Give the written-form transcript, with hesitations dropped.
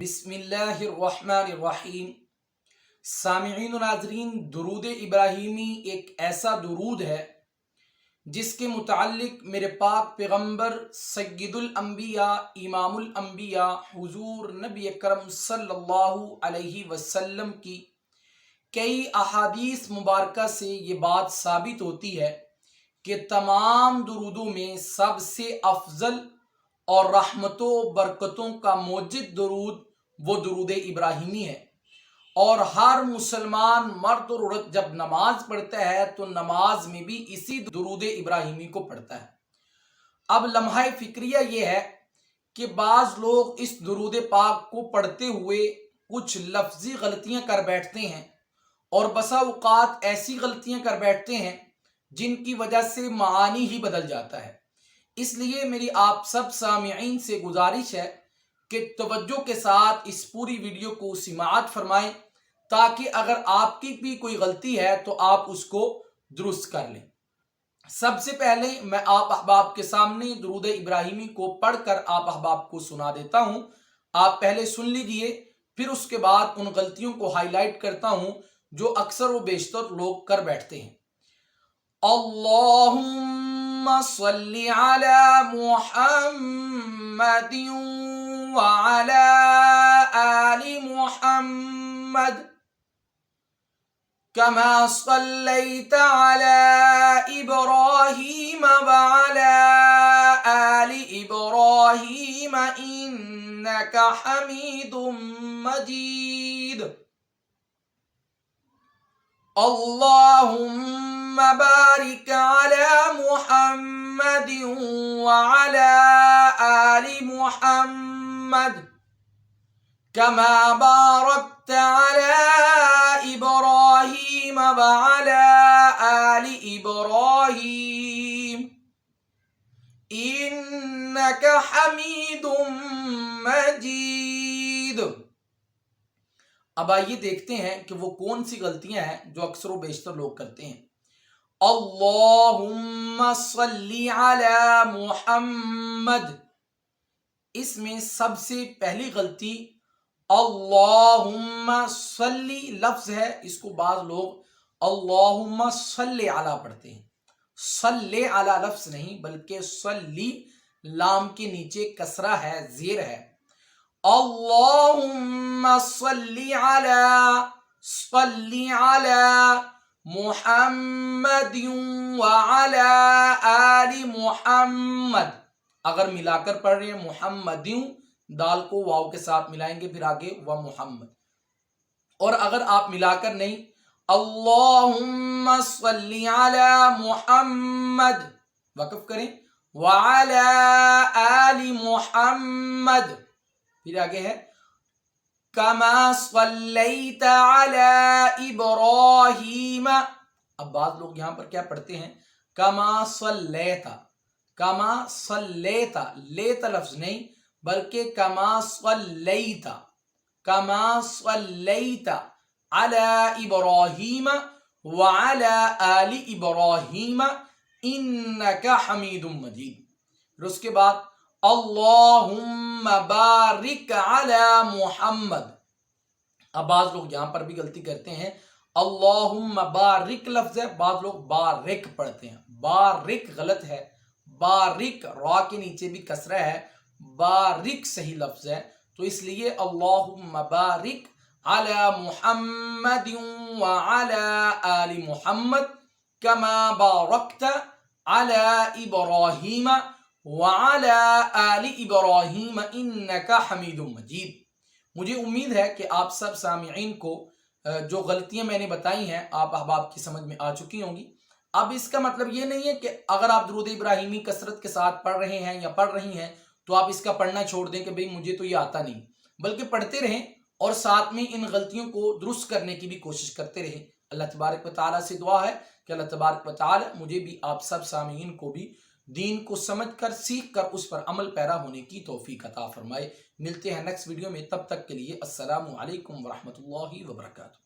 बिस्मिल्लाहिर्रहमानिर्रहीम। सामिईन और नाज़रीन, दुरूद इब्राहिमी एक ऐसा दुरूद है जिसके मुताल्लिक मेरे पाक पैगम्बर सय्यदुल अंबिया इमामुल अंबिया हुजूर नबी अकरम सल्लल्लाहु अलैहि वसल्लम की कई अहादीस मुबारका से ये बात साबित होती है कि तमाम दुरूदों में सबसे अफजल और रहमतों बरकतों का मौजिद दुरूद वो दुरूद इब्राहिमी है। और हर मुसलमान मर्द और औरत जब नमाज पढ़ता है तो नमाज में भी इसी दुरूद इब्राहिमी को पढ़ता है। अब लम्हा फिक्रिया ये है कि बाज लोग इस दुरूद पाक को पढ़ते हुए कुछ लफ्जी गलतियां कर बैठते हैं और बसा औकात ऐसी गलतियां कर बैठते हैं जिनकी वजह से मानी ही बदल जाता है। इसलिए मेरी आप सब सामिईन से गुजारिश है कि तवज्जो के साथ इस पूरी वीडियो को सिमाअत फरमाएं ताकि अगर आपकी भी कोई गलती है तो आप उसको दुरुस्त कर लें। सबसे पहले मैं आप अहबाब के सामने दुरूद इब्राहिमी को पढ़कर आप अहबाब को सुना देता हूं। आप पहले सुन लीजिए, फिर उसके बाद उन गलतियों को हाईलाइट करता हूं जो अक्सर व बेशतर लोग कर बैठते हैं। अल्लाहुम्मा सल्ली अला मुहम्मदिन व अला आलि मुहम्मद कमा सल्लैता अला इब्राहीम व अला आलि इब्राहीम इन्नका हमीदुम मजीद। अल्लाहुम्मा बारिक अला मुहम्मदिन व अला आलि मुहम्मद कमा बारकता अला इब्राहीम व अला आलि इब्राहीम इन्नका हमीदुम मजीद। अब आइए देखते हैं कि वो कौन सी गलतियां हैं जो अक्सर व बेशतर लोग करते हैं। अल्लाहुम्मा सल्ली अला मुहम्मद, इसमें सबसे पहली गलती अल्लाहुम्मा सल्ली लफ्ज है, इसको बाज लोग अल्लाहुम्मा सल्ली अला पढ़ते हैं। सल्ले अला लफ्ज नहीं बल्कि सल्ली, लाम के नीचे कसरा है, ज़ेर है। अल्लाहुम्मा सल्ली अला मुहम्मदिन व अला आलि मुहम्मद। अगर मिलाकर पढ़ रहे हैं मुहम्मदिन, दाल को वाव के साथ मिलाएंगे, फिर आगे व मुहम्मद। और अगर आप मिलाकर नहीं, अल्लाहुम्मा सल्ली अला मुहम्मद वक़फ़ करें, व अला आलि मुहम्मद, फिर आगे है कमा सल्लैता अला इब्राहीम। अब बात लोग यहां पर क्या पढ़ते हैं, कमा सल्लैता, कमा सल्लैता, लेता लफ्ज नहीं बल्कि कमा सल्लैता, कमा सल्लैता अला इब्राहीम व अला आलि इब्राहीम इन्नका हमीदुम मजीद। फिर उसके बाद अल्लाहुम्मा बारिक अला मुहम्मद। अब बाज लोग यहां पर भी गलती करते हैं, अल्लाहुम्मा बारिक लफ्ज है, बाज लोग बारिक पढ़ते हैं, बारिक गलत है। बारिक रा के नीचे भी कसरा है, बारिक सही लफ्ज है। तो इसलिए अल्लाहुम्मा बारिक अला मुहम्मदिन व अला आलि मुहम्मद कमा बारकता अला इब्राहीम व अला आलि इब्राहीम इन्नका हमीदुम मजीद। मुझे उम्मीद है कि आप सब सामिईन को जो गलतियां मैंने बताई हैं आप अहबाब की समझ में आ चुकी होंगी। अब इसका मतलब ये नहीं है कि अगर आप दुरूद इब्राहिमी कसरत के साथ पढ़ रहे हैं या पढ़ रही हैं तो आप इसका पढ़ना छोड़ दें कि भाई मुझे तो ये आता नहीं, बल्कि पढ़ते रहें और साथ में इन गलतियों को दुरुस्त करने की भी कोशिश करते रहें। अल्लाह तबारक व तआला से दुआ है कि अल्लाह तबारक व तआला मुझे भी आप सब सामीन को भी दीन को समझकर सीख कर उस पर अमल पैरा होने की तौफीक अता फरमाए। मिलते हैं नेक्स्ट वीडियो में, तब तक के लिए अस्सलामु अलैकुम व रहमतुल्लाहि व बरकातुहू।